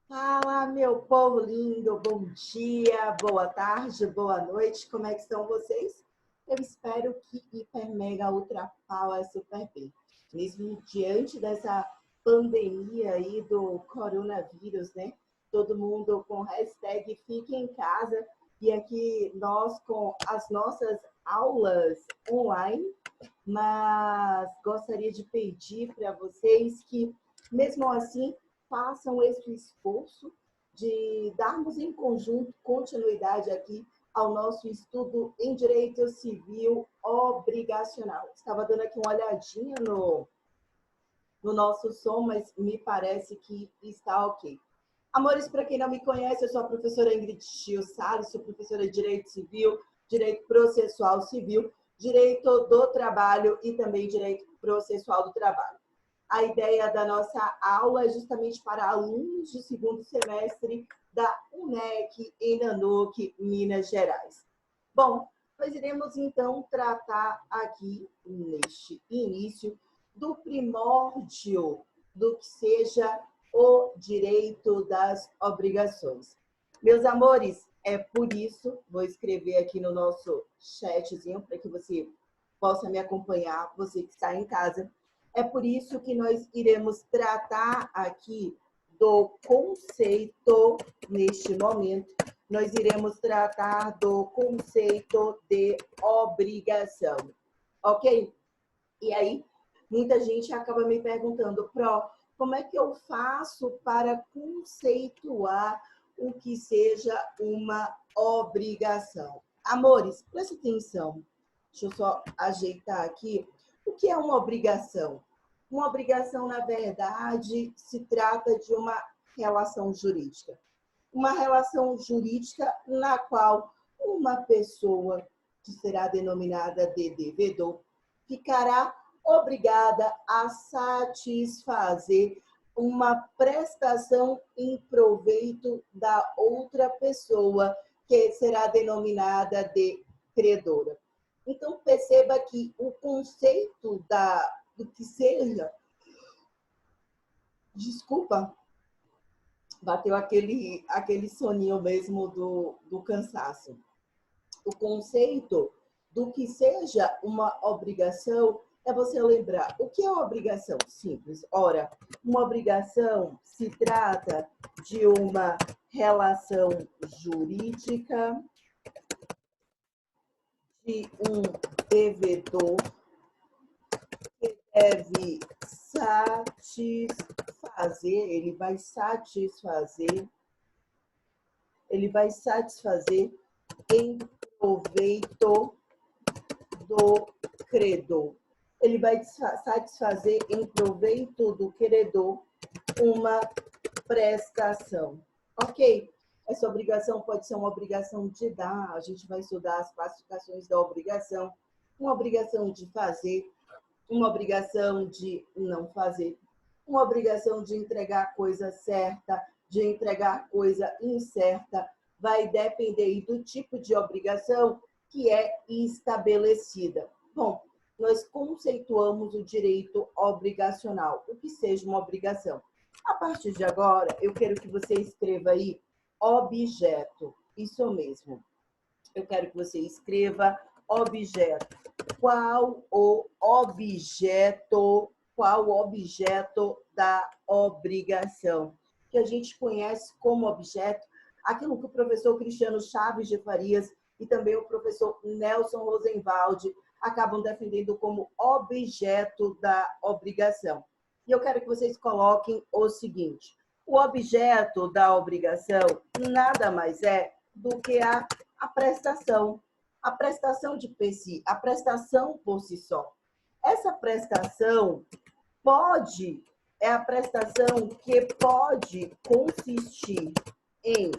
Fala, meu povo lindo, bom dia, boa tarde, boa noite, como é que estão vocês? Eu espero que hiper, mega, ultra power, super bem. Mesmo diante dessa pandemia aí do coronavírus, né? Todo mundo com hashtag fique em casa e aqui nós com as nossas aulas online, mas gostaria de pedir para vocês que, mesmo assim, façam esse esforço de darmos em conjunto continuidade aqui ao nosso estudo em Direito Civil Obrigacional. Estava dando aqui uma olhadinha no nosso som, mas me parece que está ok. Amores, para quem não me conhece, eu sou a professora Ingrid Chio Salles, sou professora de Direito Civil, Direito Processual Civil, Direito do Trabalho e também Direito Processual do Trabalho. A ideia da nossa aula é justamente para alunos de segundo semestre da UNEC, em Nanuque, Minas Gerais. Bom, nós iremos então tratar aqui, neste início, do primórdio do que seja o direito das obrigações. Meus amores, é por isso, vou escrever aqui no nosso chatzinho para que você possa me acompanhar, você que está em casa. É por isso que nós iremos tratar aqui do conceito, neste momento, nós iremos tratar do conceito de obrigação, ok? E aí, muita gente acaba me perguntando, como é que eu faço para conceituar o que seja uma obrigação? Amores, preste atenção. Deixa eu só ajeitar aqui. O que é uma obrigação? Uma obrigação, na verdade, se trata de uma relação jurídica. Uma relação jurídica na qual uma pessoa, que será denominada de devedor, ficará obrigada a satisfazer uma prestação em proveito da outra pessoa, que será denominada de credora. Então, perceba que o conceito do que seja... Desculpa, bateu aquele soninho mesmo do cansaço. O conceito do que seja uma obrigação é você lembrar. O que é uma obrigação? Simples. Ora, uma obrigação se trata de uma relação jurídica de um devedor que deve satisfazer, ele vai satisfazer em proveito do credor. Ele vai satisfazer em proveito do credor uma prestação. Ok? Essa obrigação pode ser uma obrigação de dar, a gente vai estudar as classificações da obrigação, uma obrigação de fazer, uma obrigação de não fazer, uma obrigação de entregar coisa certa, de entregar coisa incerta, vai depender do tipo de obrigação que é estabelecida. Bom, nós conceituamos o direito obrigacional, o que seja uma obrigação. A partir de agora, eu quero que você escreva aí objeto, isso mesmo. Eu quero que você escreva objeto. Qual o objeto da obrigação? Que a gente conhece como objeto aquilo que o professor Cristiano Chaves de Farias e também o professor Nelson Rosenwald acabam defendendo como objeto da obrigação. E eu quero que vocês coloquem o seguinte: o objeto da obrigação nada mais é do que a prestação. A prestação de per si, a prestação por si só. Essa prestação é a prestação que pode consistir em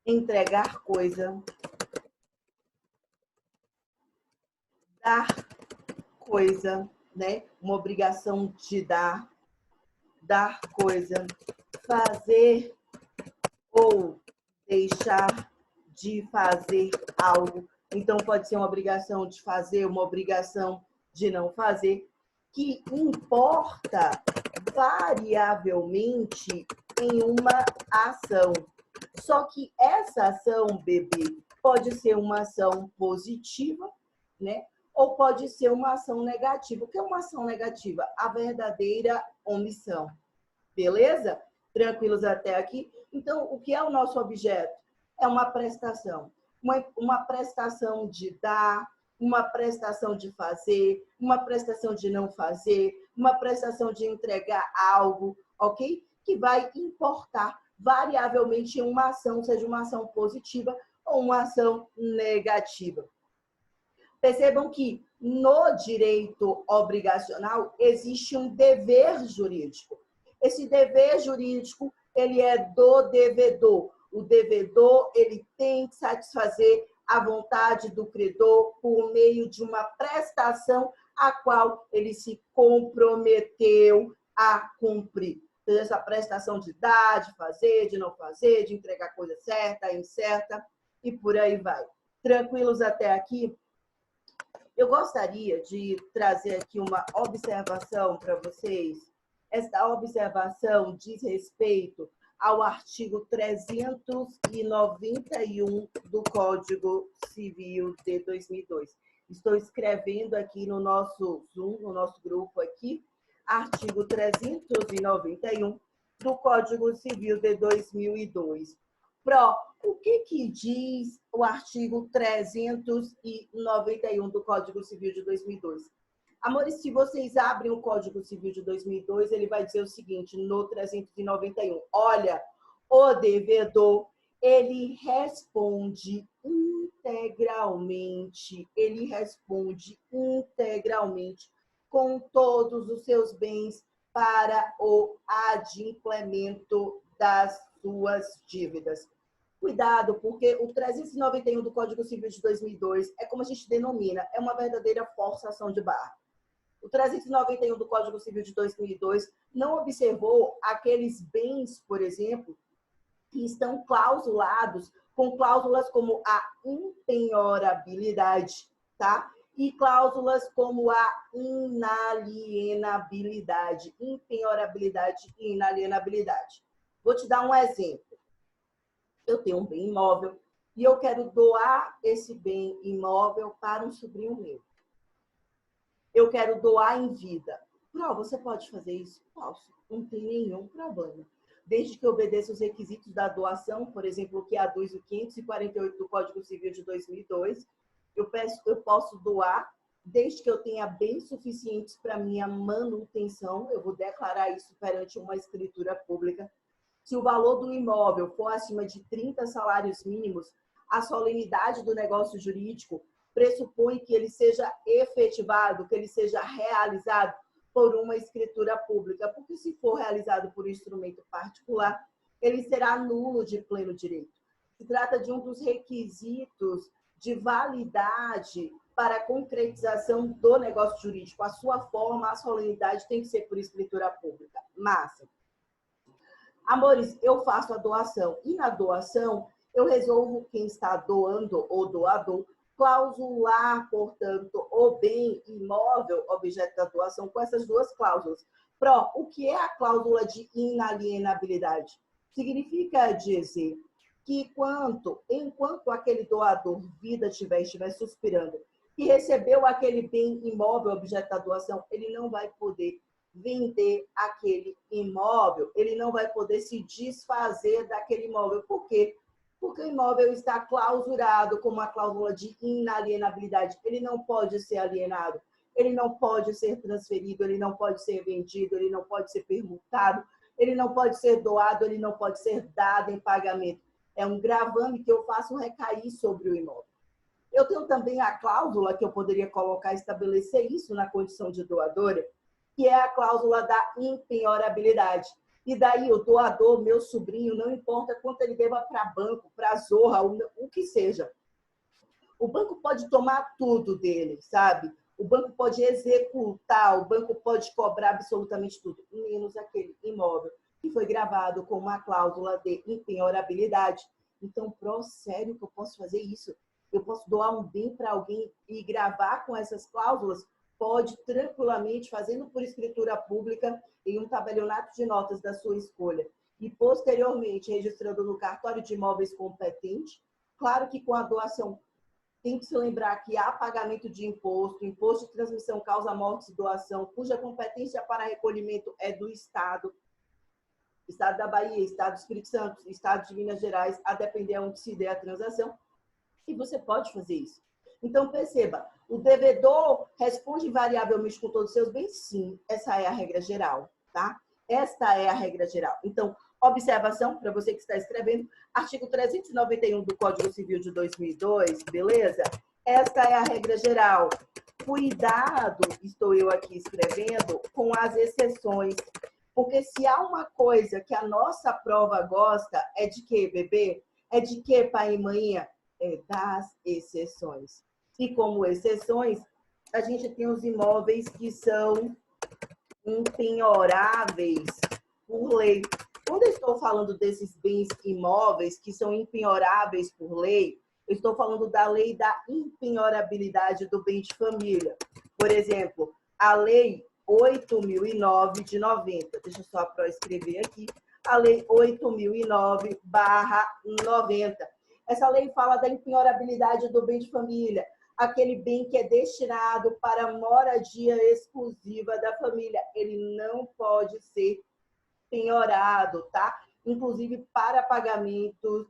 entregar coisa, dar coisa, né? Uma obrigação de dar coisa, fazer ou deixar de fazer algo. Então, pode ser uma obrigação de fazer, uma obrigação de não fazer, que importa variavelmente em uma ação. Só que essa ação, bebê, pode ser uma ação positiva, né? Ou pode ser uma ação negativa. O que é uma ação negativa? A verdadeira omissão. Beleza? Tranquilos até aqui? Então, o que é o nosso objeto? É uma prestação. Uma prestação de dar, uma prestação de fazer, uma prestação de não fazer, uma prestação de entregar algo, ok? Que vai importar variavelmente em uma ação, seja uma ação positiva ou uma ação negativa. Percebam que no direito obrigacional existe um dever jurídico. Esse dever jurídico, ele é do devedor. O devedor, ele tem que satisfazer a vontade do credor por meio de uma prestação a qual ele se comprometeu a cumprir. Então, essa prestação de dar, de fazer, de não fazer, de entregar coisa certa, incerta, e por aí vai. Tranquilos até aqui? Eu gostaria de trazer aqui uma observação para vocês. Esta observação diz respeito ao artigo 391 do Código Civil de 2002. Estou escrevendo aqui no nosso Zoom, no nosso grupo aqui, artigo 391 do Código Civil de 2002. O que diz o artigo 391 do Código Civil de 2002? Amores, se vocês abrem o Código Civil de 2002, ele vai dizer o seguinte, no 391. Olha, o devedor, ele responde integralmente com todos os seus bens para o adimplemento das suas dívidas. Cuidado, porque o 391 do Código Civil de 2002 é como a gente denomina, é uma verdadeira forçação de barra. O 391 do Código Civil de 2002 não observou aqueles bens, por exemplo, que estão clausulados com cláusulas como a impenhorabilidade, tá? E cláusulas como a inalienabilidade, impenhorabilidade e inalienabilidade. Vou te dar um exemplo. Eu tenho um bem imóvel e eu quero doar esse bem imóvel para um sobrinho meu. Eu quero doar em vida. Você pode fazer isso? Posso. Não tem nenhum problema. Desde que obedeça os requisitos da doação, por exemplo, o que aduz o 548 do Código Civil de 2002, eu posso doar, desde que eu tenha bens suficientes para minha manutenção, eu vou declarar isso perante uma escritura pública. Se o valor do imóvel for acima de 30 salários mínimos, a solenidade do negócio jurídico pressupõe que ele seja efetivado, que ele seja realizado por uma escritura pública, porque se for realizado por um instrumento particular, ele será nulo de pleno direito. Se trata de um dos requisitos de validade para a concretização do negócio jurídico. A sua forma, a solenidade tem que ser por escritura pública. Massa. Amores, eu faço a doação e na doação eu resolvo quem está doando ou doador clausular, portanto, o bem imóvel objeto da doação com essas duas cláusulas. O que é a cláusula de inalienabilidade? Significa dizer que enquanto aquele doador vida estiver suspirando e recebeu aquele bem imóvel objeto da doação, ele não vai poder vender aquele imóvel, ele não vai poder se desfazer daquele imóvel. Por quê? Porque o imóvel está clausurado com uma cláusula de inalienabilidade. Ele não pode ser alienado, ele não pode ser transferido, ele não pode ser vendido, ele não pode ser permutado, ele não pode ser doado, ele não pode ser dado em pagamento. É um gravame que eu faço recair sobre o imóvel. Eu tenho também a cláusula que eu poderia colocar, estabelecer isso na condição de doadora, que é a cláusula da impenhorabilidade. E daí o doador, meu sobrinho, não importa quanto ele deva para banco, para Zorra, o que seja. O banco pode tomar tudo dele, sabe? O banco pode executar, o banco pode cobrar absolutamente tudo, menos aquele imóvel que foi gravado com uma cláusula de impenhorabilidade. Então, sério que eu posso fazer isso? Eu posso doar um bem para alguém e gravar com essas cláusulas? Pode tranquilamente, fazendo por escritura pública em um tabelionato de notas da sua escolha. e posteriormente registrando no cartório de imóveis competente. Claro que com a doação tem que se lembrar que há pagamento de imposto, imposto de transmissão, causa morte e doação, cuja competência para recolhimento é do Estado. Estado da Bahia, Estado do Espírito Santo, Estado de Minas Gerais, a depender onde se dê a transação. E você pode fazer isso. Então, perceba, o devedor responde invariavelmente com todos os seus bens? Sim, essa é a regra geral, tá? Esta é a regra geral. Então, observação, para você que está escrevendo, artigo 391 do Código Civil de 2002, beleza? Esta é a regra geral. Cuidado, estou eu aqui escrevendo, com as exceções. Porque se há uma coisa que a nossa prova gosta, é de quê, bebê? É de quê, pai e mãe? É das exceções. E como exceções, a gente tem os imóveis que são impenhoráveis por lei. Quando eu estou falando desses bens imóveis que são impenhoráveis por lei, eu estou falando da lei da impenhorabilidade do bem de família. Por exemplo, a lei 8.009 de 90. Deixa eu só escrever aqui. A lei 8.009/90. Essa lei fala da impenhorabilidade do bem de família, aquele bem que é destinado para moradia exclusiva da família. Ele não pode ser penhorado, tá? Inclusive para pagamento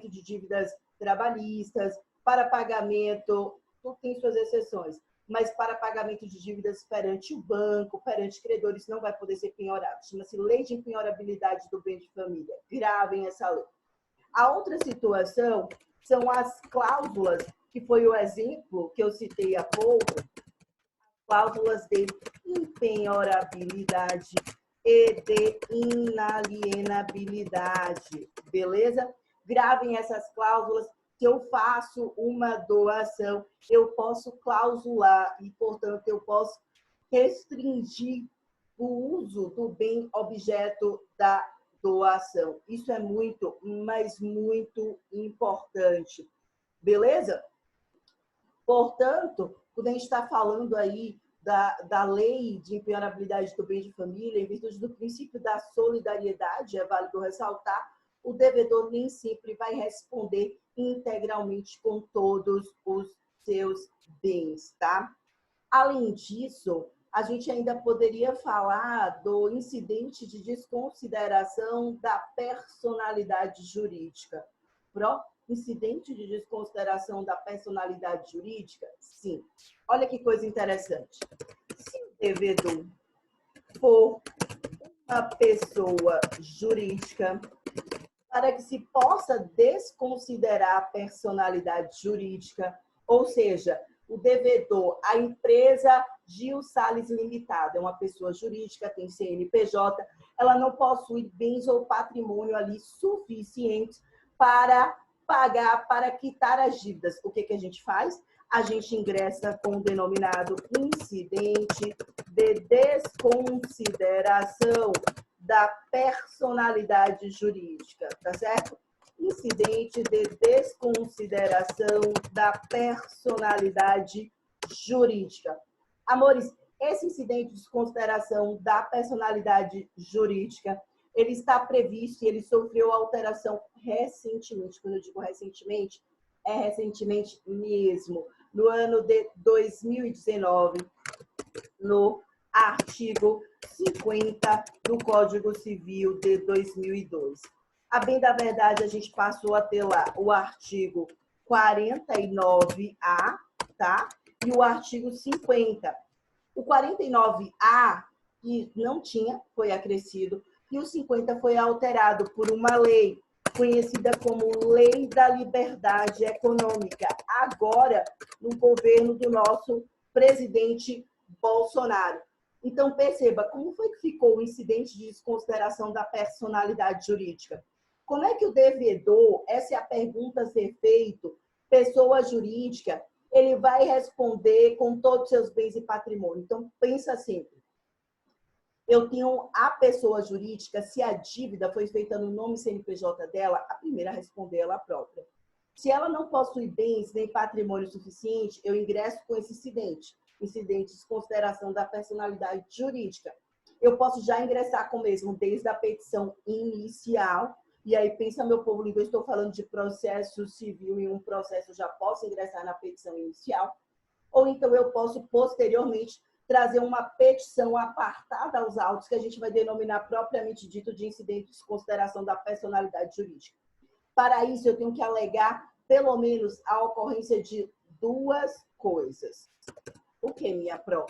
de dívidas trabalhistas, para pagamento, tudo tem suas exceções, mas para pagamento de dívidas perante o banco, perante credores, não vai poder ser penhorado. Chama-se Lei de Impenhorabilidade do Bem de Família. Gravem essa lei. A outra situação são as cláusulas, que foi o exemplo que eu citei há pouco, cláusulas de impenhorabilidade e de inalienabilidade, beleza? Gravem essas cláusulas. Se eu faço uma doação, eu posso clausular e, portanto, eu posso restringir o uso do bem objeto da doação. Isso é muito, mas muito importante, beleza? Portanto, quando a gente está falando aí da lei de impenhorabilidade do bem de família, em virtude do princípio da solidariedade, é válido ressaltar, o devedor nem sempre vai responder integralmente com todos os seus bens, tá? Além disso, a gente ainda poderia falar do incidente de desconsideração da personalidade jurídica. Incidente de desconsideração da personalidade jurídica? Sim. Olha que coisa interessante. Se o devedor for uma pessoa jurídica, para que se possa desconsiderar a personalidade jurídica, ou seja, o devedor, a empresa Gil Salles Limitada, é uma pessoa jurídica, tem CNPJ, ela não possui bens ou patrimônio ali suficientes para pagar, para quitar as dívidas. O que a gente faz? A gente ingressa com o denominado incidente de desconsideração da personalidade jurídica, tá certo? Incidente de desconsideração da personalidade jurídica. Amores, esse incidente de desconsideração da personalidade jurídica, ele está previsto e ele sofreu alteração recentemente. Quando eu digo recentemente, é recentemente mesmo. No ano de 2019, no artigo 50 do Código Civil de 2002. A bem da verdade, a gente passou a ter lá o artigo 49A, tá? E o artigo 50. O 49A, que não tinha, foi acrescido, e o 50 foi alterado por uma lei conhecida como Lei da Liberdade Econômica, agora no governo do nosso presidente Bolsonaro. Então, perceba, como foi que ficou o incidente de desconsideração da personalidade jurídica? Como é que o devedor, essa é a pergunta a ser feita, pessoa jurídica, ele vai responder com todos os seus bens e patrimônio? Então, pensa sempre. Eu tenho a pessoa jurídica, se a dívida foi feita no nome CNPJ dela, a primeira a responder ela própria. Se ela não possui bens nem patrimônio suficiente, eu ingresso com esse incidente de desconsideração da personalidade jurídica. eu posso já ingressar com o mesmo desde a petição inicial. E aí, pensa, meu povo lindo, eu estou falando de processo civil e um processo eu já posso ingressar na petição inicial. Ou então eu posso, posteriormente, trazer uma petição apartada aos autos, que a gente vai denominar propriamente dito de incidente de desconsideração da personalidade jurídica. Para isso, eu tenho que alegar, pelo menos, a ocorrência de duas coisas. O que, minha pró?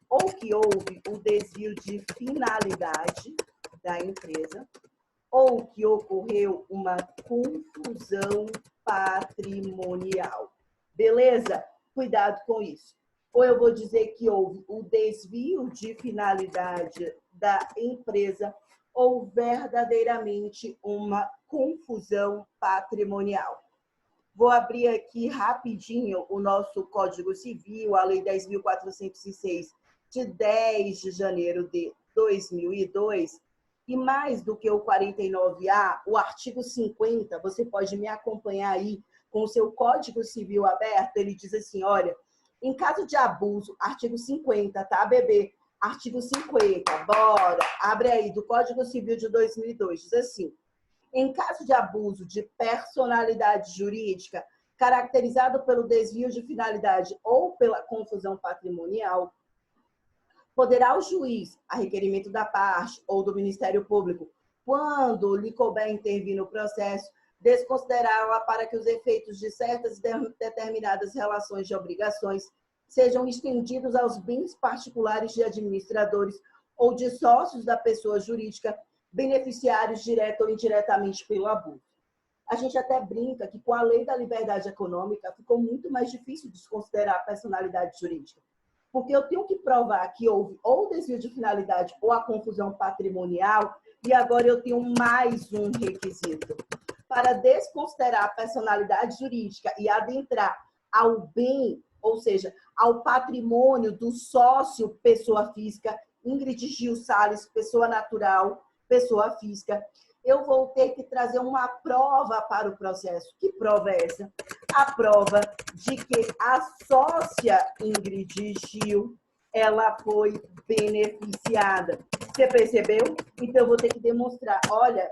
Ou que houve o desvio de finalidade da empresa, ou que ocorreu uma confusão patrimonial. Beleza? Cuidado com isso. Ou eu vou dizer que houve o desvio de finalidade da empresa ou verdadeiramente uma confusão patrimonial. Vou abrir aqui rapidinho o nosso Código Civil, a Lei 10.406, de 10 de janeiro de 2002, e mais do que o 49A, o artigo 50, você pode me acompanhar aí com o seu Código Civil aberto, ele diz assim, olha, em caso de abuso, artigo 50, tá, bebê? Artigo 50, bora, abre aí, do Código Civil de 2002, diz assim, em caso de abuso de personalidade jurídica, caracterizado pelo desvio de finalidade ou pela confusão patrimonial, poderá o juiz, a requerimento da parte ou do Ministério Público, quando lhe couber intervir no processo, desconsiderá-la para que os efeitos de certas determinadas relações de obrigações sejam estendidos aos bens particulares de administradores ou de sócios da pessoa jurídica, beneficiários direto ou indiretamente pelo abuso. A gente até brinca que com a lei da liberdade econômica ficou muito mais difícil desconsiderar a personalidade jurídica, porque eu tenho que provar que houve ou desvio de finalidade ou a confusão patrimonial, e agora eu tenho mais um requisito. Para desconsiderar a personalidade jurídica e adentrar ao bem, ou seja, ao patrimônio do sócio pessoa física, Ingrid Gil Salles, pessoa natural, pessoa física, eu vou ter que trazer uma prova para o processo. Que prova é essa? A prova de que a sócia Ingrid Gil, ela foi beneficiada. Você percebeu? Então, eu vou ter que demonstrar, olha,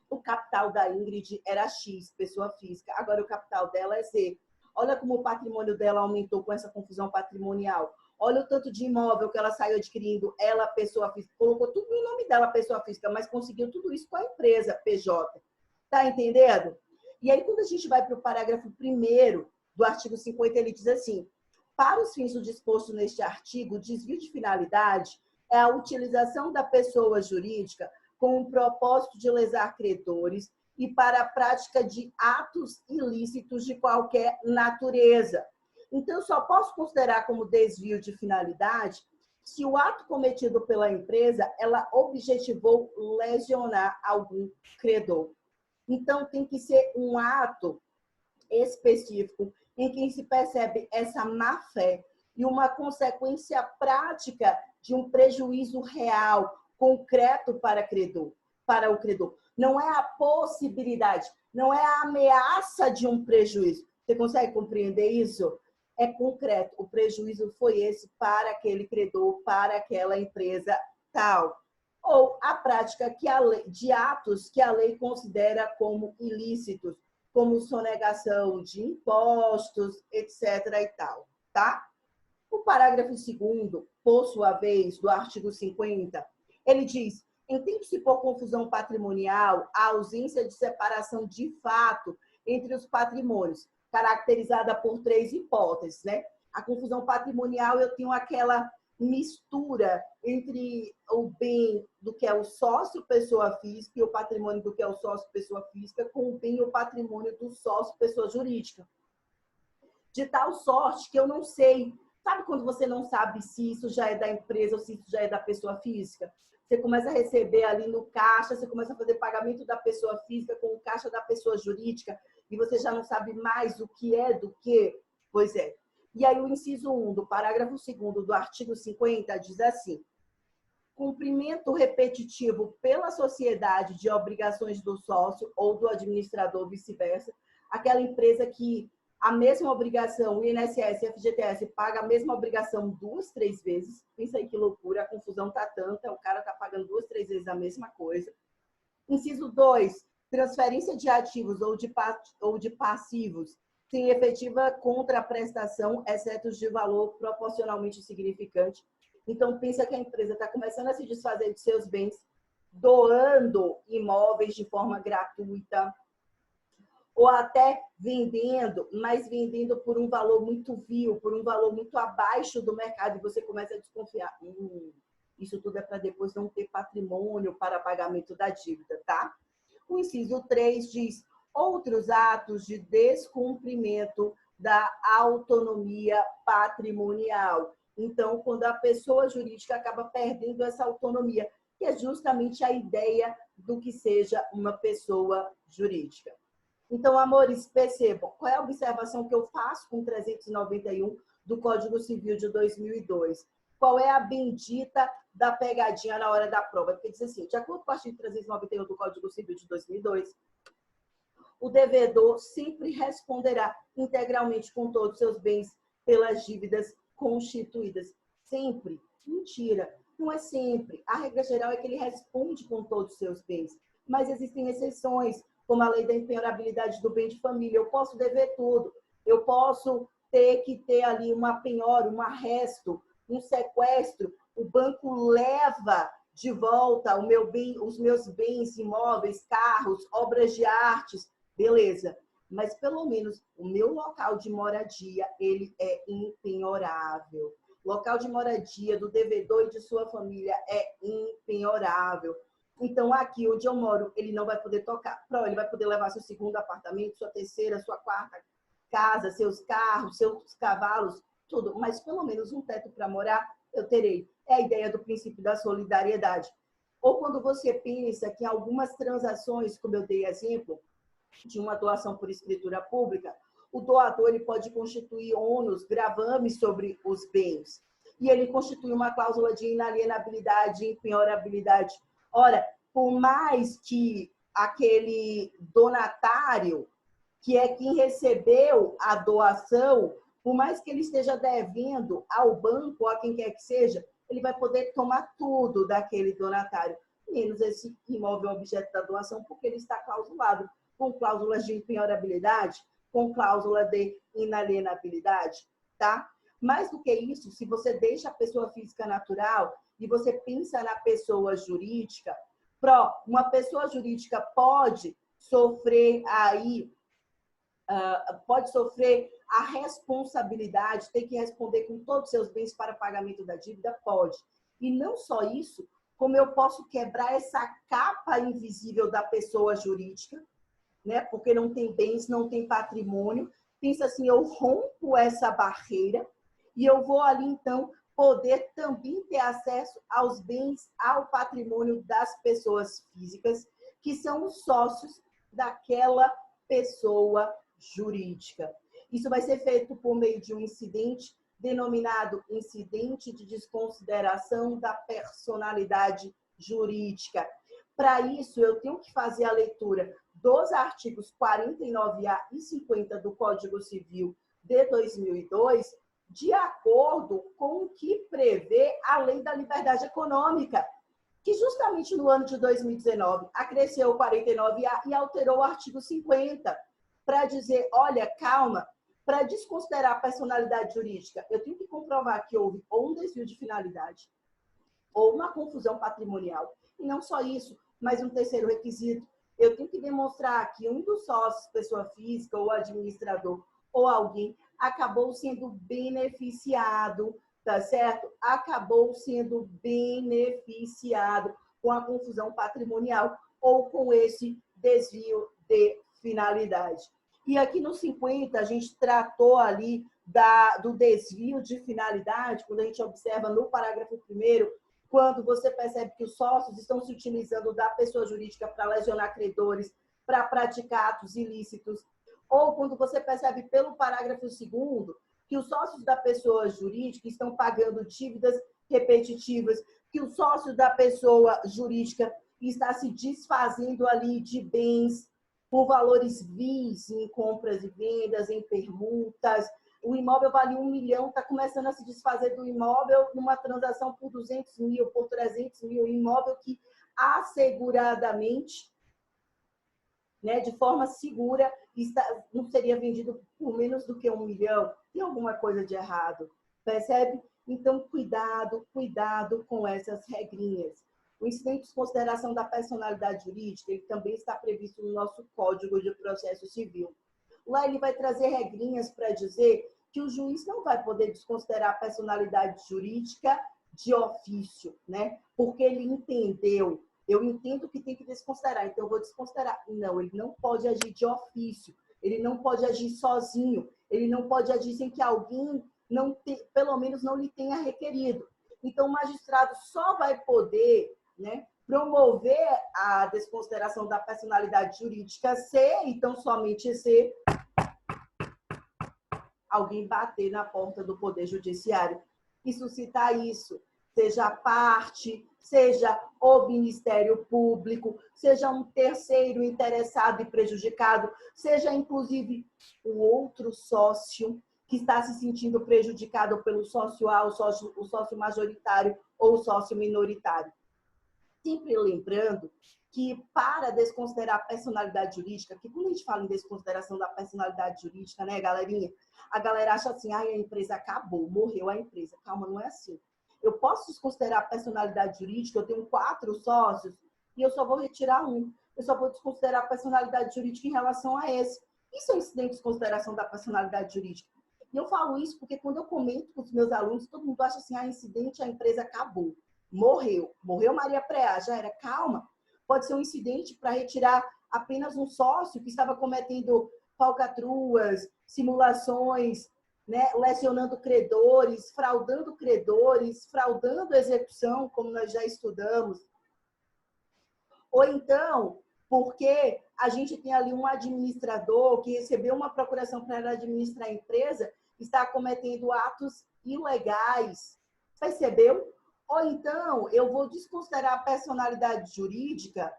o capital da Ingrid era X, pessoa física, agora o capital dela é Z. Olha como o patrimônio dela aumentou com essa confusão patrimonial. Olha o tanto de imóvel que ela saiu adquirindo, ela, pessoa física, colocou tudo no nome dela, pessoa física, mas conseguiu tudo isso com a empresa, PJ. Tá entendendo? E aí, quando a gente vai para o parágrafo 1º do artigo 50, ele diz assim, para os fins do disposto neste artigo, o desvio de finalidade é a utilização da pessoa jurídica com o propósito de lesar credores e para a prática de atos ilícitos de qualquer natureza. Então, eu só posso considerar como desvio de finalidade se o ato cometido pela empresa, ela objetivou lesionar algum credor. Então, tem que ser um ato específico em que se percebe essa má-fé e uma consequência prática de um prejuízo real, concreto para o credor. Não é a possibilidade, não é a ameaça de um prejuízo. Você consegue compreender isso? É concreto. O prejuízo foi esse para aquele credor, para aquela empresa tal. Ou a prática de atos que a lei considera como ilícitos, como sonegação de impostos, etc. e tal, tá? O parágrafo 2º, por sua vez, do artigo 50, ele diz, entende-se por confusão patrimonial a ausência de separação de fato entre os patrimônios, caracterizada por 3 hipóteses, né? A confusão patrimonial, eu tenho aquela mistura entre o bem do que é o sócio pessoa física e o patrimônio do que é o sócio pessoa física com o bem e o patrimônio do sócio pessoa jurídica. De tal sorte que eu não sei, sabe quando você não sabe se isso já é da empresa ou se isso já é da pessoa física? Você começa a receber ali no caixa, você começa a fazer pagamento da pessoa física com o caixa da pessoa jurídica e você já não sabe mais o que é do que? Pois é. E aí o inciso 1 do parágrafo 2º do artigo 50 diz assim, cumprimento repetitivo pela sociedade de obrigações do sócio ou do administrador, vice-versa, aquela empresa que a mesma obrigação, o INSS e a FGTS paga a mesma obrigação 2, 3 vezes. Pensa aí que loucura, a confusão tá tanta, o cara tá pagando 2, 3 vezes a mesma coisa. Inciso 2, transferência de ativos ou de passivos sem efetiva contraprestação, exceto os de valor proporcionalmente significante. Então, pensa que a empresa está começando a se desfazer de seus bens, doando imóveis de forma gratuita, ou até vendendo, mas vendendo por um valor muito vil, por um valor muito abaixo do mercado, e você começa a desconfiar. Isso tudo é para depois não ter patrimônio para pagamento da dívida, tá? O inciso 3 diz outros atos de descumprimento da autonomia patrimonial. Então, quando a pessoa jurídica acaba perdendo essa autonomia, que é justamente a ideia do que seja uma pessoa jurídica. Então, amores, percebam, qual é a observação que eu faço com 391 do Código Civil de 2002? Qual é a bendita da pegadinha na hora da prova? Porque diz assim, de acordo com o artigo 391 do Código Civil de 2002, o devedor sempre responderá integralmente com todos os seus bens pelas dívidas constituídas. Sempre. Mentira. Não é sempre. A regra geral é que ele responde com todos os seus bens. Mas existem exceções, como a lei da impenhorabilidade do bem de família. Eu posso dever tudo. Eu posso ter que ter ali uma penhora, um arresto, um sequestro. O banco leva de volta o meu bem, os meus bens imóveis, carros, obras de artes, beleza. Mas pelo menos o meu local de moradia, ele é impenhorável. Local de moradia do devedor e de sua família é impenhorável. Então, aqui onde eu moro, ele não vai poder tocar. Ele vai poder levar seu segundo apartamento, sua terceira, sua quarta casa, seus carros, seus cavalos, tudo. Mas pelo menos um teto para morar eu terei. É a ideia do princípio da solidariedade. Ou quando você pensa que em algumas transações, como eu dei exemplo, de uma doação por escritura pública, o doador ele pode constituir ônus, gravames sobre os bens. E ele constitui uma cláusula de inalienabilidade e impenhorabilidade. Ora, por mais que aquele donatário, que é quem recebeu a doação, por mais que ele esteja devendo ao banco ou a quem quer que seja, ele vai poder tomar tudo daquele donatário, menos esse imóvel objeto da doação, porque ele está clausulado com cláusulas de impenhorabilidade, com cláusula de inalienabilidade, tá? Mais do que isso, se você deixa a pessoa física natural e você pensa na pessoa jurídica, uma pessoa jurídica pode sofrer aí, pode sofrer a responsabilidade, ter que responder com todos os seus bens para pagamento da dívida? Pode. E não só isso, como eu posso quebrar essa capa invisível da pessoa jurídica, né? Porque não tem bens, não tem patrimônio. Pensa assim, eu rompo essa barreira e eu vou ali, então, poder também ter acesso aos bens, ao patrimônio das pessoas físicas, que são os sócios daquela pessoa jurídica. Isso vai ser feito por meio de um incidente denominado incidente de desconsideração da personalidade jurídica. Para isso, eu tenho que fazer a leitura dos artigos 49A e 50 do Código Civil de 2002, de acordo com o que prevê a Lei da Liberdade Econômica, que justamente no ano de 2019 acresceu o 49A e alterou o artigo 50 para dizer, olha, calma, para desconsiderar a personalidade jurídica, eu tenho que comprovar que houve ou um desvio de finalidade ou uma confusão patrimonial. E não só isso, mas um terceiro requisito, eu tenho que demonstrar que um dos sócios, pessoa física ou administrador ou alguém, acabou sendo beneficiado, tá certo? Acabou sendo beneficiado com a confusão patrimonial ou com esse desvio de finalidade. E aqui no 50, a gente tratou ali do desvio de finalidade, quando a gente observa no parágrafo 1º, quando você percebe que os sócios estão se utilizando da pessoa jurídica para lesionar credores, para praticar atos ilícitos, ou quando você percebe pelo parágrafo 2º que os sócios da pessoa jurídica estão pagando dívidas repetitivas, que o sócio da pessoa jurídica está se desfazendo ali de bens por valores vis em compras e vendas, em permutas. O imóvel vale 1 milhão, está começando a se desfazer do imóvel numa transação por 200 mil, por 300 mil, imóvel que asseguradamente, né, de forma segura, não seria vendido por menos do que 1 milhão. Tem alguma coisa de errado, percebe? Então, cuidado, cuidado com essas regrinhas. O incidente de consideração da personalidade jurídica, ele também está previsto no nosso Código de Processo Civil. Lá ele vai trazer regrinhas para dizer que o juiz não vai poder desconsiderar a personalidade jurídica de ofício, né? Porque ele entendeu. Eu entendo que tem que desconsiderar, então eu vou desconsiderar. Não, ele não pode agir de ofício, ele não pode agir sozinho, ele não pode agir sem que alguém, pelo menos, não lhe tenha requerido. Então, o magistrado só vai poder, né, promover a desconsideração da personalidade jurídica se, então somente se, alguém bater na porta do Poder Judiciário e suscitar isso, seja a parte, seja o Ministério Público, seja um terceiro interessado e prejudicado, seja inclusive o outro sócio que está se sentindo prejudicado pelo sócio A, o sócio majoritário ou o sócio minoritário. Sempre lembrando que, para desconsiderar a personalidade jurídica, que quando a gente fala em desconsideração da personalidade jurídica, né, galerinha? A galera acha assim, a empresa acabou, morreu a empresa. Calma, não é assim. Eu posso desconsiderar a personalidade jurídica, eu tenho 4 sócios e eu só vou retirar um. Eu só vou desconsiderar a personalidade jurídica em relação a esse. Isso é um incidente de desconsideração da personalidade jurídica. E eu falo isso porque quando eu comento com os meus alunos, todo mundo acha assim, incidente, a empresa acabou. Morreu Maria Preá, já era, calma. Pode ser um incidente para retirar apenas um sócio que estava cometendo falcatruas, simulações, né, lesionando credores, fraudando execução, como nós já estudamos. Ou então, porque a gente tem ali um administrador que recebeu uma procuração para administrar a empresa, está cometendo atos ilegais. Percebeu? Ou então, eu vou desconsiderar a personalidade jurídica,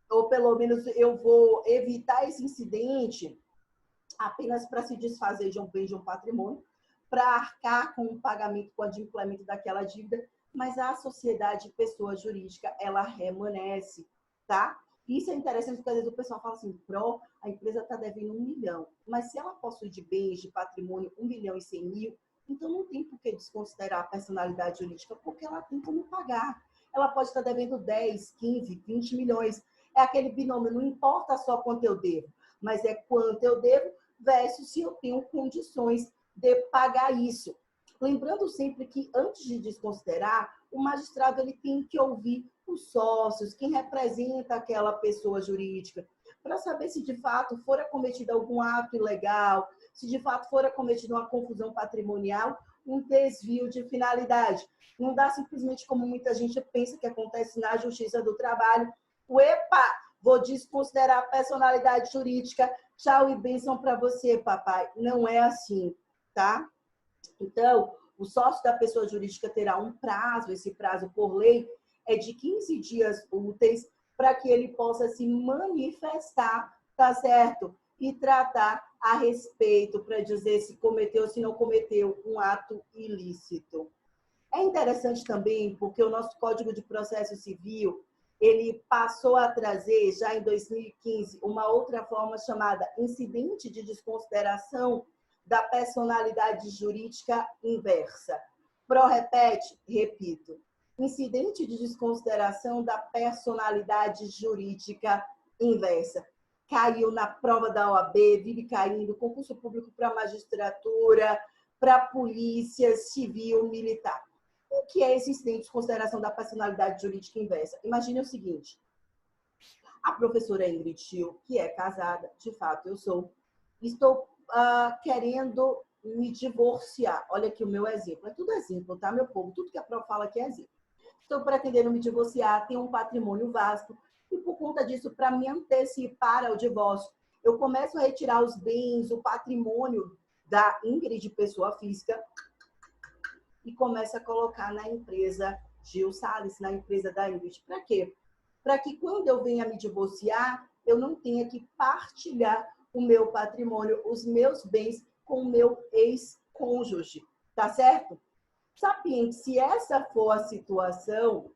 ou pelo menos eu vou evitar esse incidente apenas para se desfazer de um bem, de um patrimônio, para arcar com o pagamento, com o adimplemento daquela dívida, mas a sociedade pessoa jurídica, ela remanesce, tá? Isso é interessante porque às vezes o pessoal fala assim, a empresa está devendo 1 milhão, mas se ela possui de bens, de patrimônio, 1 milhão e 100 mil, então não tem por que desconsiderar a personalidade jurídica, porque ela tem como pagar. Ela pode estar devendo 10, 15, 20 milhões. É aquele binômio, não importa só quanto eu devo, mas é quanto eu devo versus se eu tenho condições de pagar isso. Lembrando sempre que, antes de desconsiderar, o magistrado ele tem que ouvir os sócios, quem representa aquela pessoa jurídica, para saber se de fato fora cometido algum ato ilegal, se de fato fora cometida uma confusão patrimonial, um desvio de finalidade. Não dá simplesmente como muita gente pensa que acontece na Justiça do Trabalho. Vou desconsiderar a personalidade jurídica, tchau e bênção para você, papai. Não é assim, tá? Então, o sócio da pessoa jurídica terá um prazo, esse prazo por lei é de 15 dias úteis para que ele possa se manifestar, tá certo? E tratar a respeito para dizer se cometeu ou se não cometeu um ato ilícito. É interessante também porque o nosso Código de Processo Civil, ele passou a trazer, já em 2015, uma outra forma chamada incidente de desconsideração da personalidade jurídica inversa. Repete? Repito. Incidente de desconsideração da personalidade jurídica inversa. Caiu na prova da OAB, vive caindo, concurso público para magistratura, para polícia civil, militar. O que é esse incidente de desconsideração da personalidade jurídica inversa? Imagine o seguinte, a professora Ingrid Schill, que é casada, de fato eu sou, estou querendo me divorciar. Olha aqui o meu exemplo. É tudo exemplo, tá, meu povo? Tudo que a prof fala aqui é exemplo. Estou pretendendo me divorciar, tenho um patrimônio vasto, e por conta disso, para me antecipar ao divórcio, eu começo a retirar os bens, o patrimônio da Ingrid, pessoa física, e começo a colocar na empresa Gil Salles, na empresa da Ingrid. Para quê? Para que quando eu venha me divorciar, eu não tenha que partilhar o meu patrimônio, os meus bens com o meu ex-cônjuge, tá certo? Sapiente, se essa for a situação,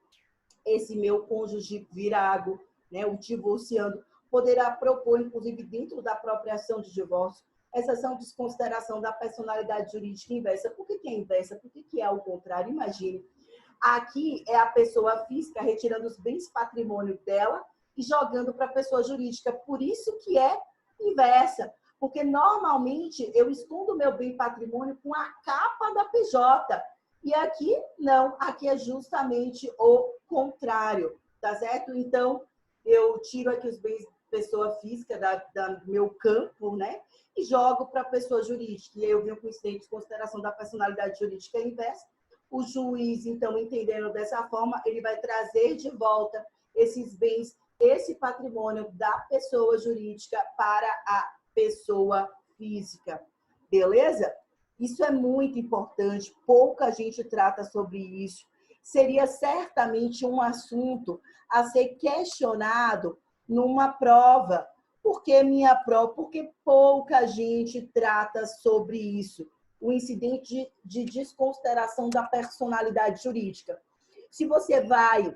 esse meu cônjuge virado, né, o divorciando, poderá propor, inclusive dentro da própria ação de divórcio, essa ação de desconsideração da personalidade jurídica inversa. Por que é inversa? Por que é ao contrário? Imagine, aqui é a pessoa física retirando os bens patrimônio dela e jogando para a pessoa jurídica. Por isso que é inversa. Porque normalmente eu escondo meu bem patrimônio com a capa da PJ. E aqui não, aqui é justamente o contrário, tá certo? Então, eu tiro aqui os bens pessoa física do meu campo, né? E jogo para a pessoa jurídica. E aí eu venho com incidente de consideração da personalidade jurídica inversa. O juiz, então, entendendo dessa forma, ele vai trazer de volta esses bens, esse patrimônio da pessoa jurídica para a pessoa física. Beleza? Isso é muito importante, pouca gente trata sobre isso. Seria certamente um assunto a ser questionado numa prova. Por que minha prova? Porque pouca gente trata sobre isso. O incidente de desconsideração da personalidade jurídica. Se você vai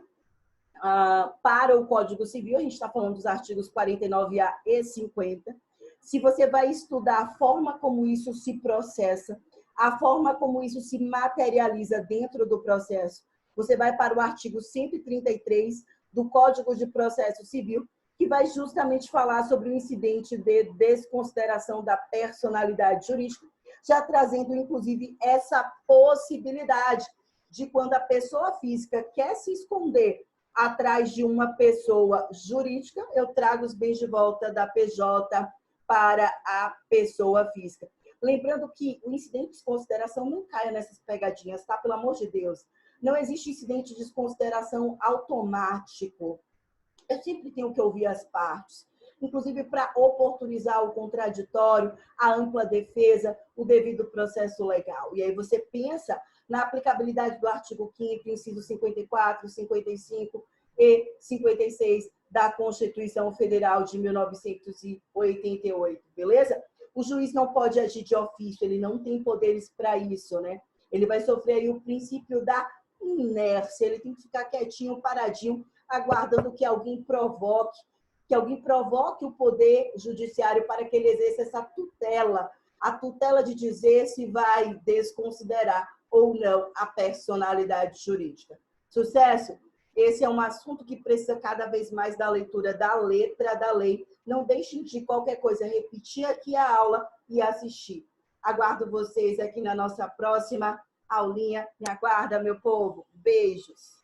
para o Código Civil, a gente está falando dos artigos 49A e 50, se você vai estudar a forma como isso se processa, a forma como isso se materializa dentro do processo, você vai para o artigo 133 do Código de Processo Civil, que vai justamente falar sobre o incidente de desconsideração da personalidade jurídica, já trazendo, inclusive, essa possibilidade de quando a pessoa física quer se esconder atrás de uma pessoa jurídica, eu trago os bens de volta da PJ para a pessoa física. Lembrando que o incidente de desconsideração não caia nessas pegadinhas, tá? Pelo amor de Deus. Não existe incidente de desconsideração automático. Eu sempre tenho que ouvir as partes, inclusive para oportunizar o contraditório, a ampla defesa, o devido processo legal. E aí você pensa na aplicabilidade do artigo 5º, inciso 54, 55 e 56 da Constituição Federal de 1988, beleza? O juiz não pode agir de ofício, ele não tem poderes para isso, né? Ele vai sofrer aí o princípio da inércia, ele tem que ficar quietinho, paradinho, aguardando que alguém provoque o poder judiciário para que ele exerça essa tutela, a tutela de dizer se vai desconsiderar ou não a personalidade jurídica. Sucesso? Esse é um assunto que precisa cada vez mais da leitura da letra da lei. Não deixem de qualquer coisa repetir aqui a aula e assistir. Aguardo vocês aqui na nossa próxima aulinha. Me aguarda, meu povo. Beijos.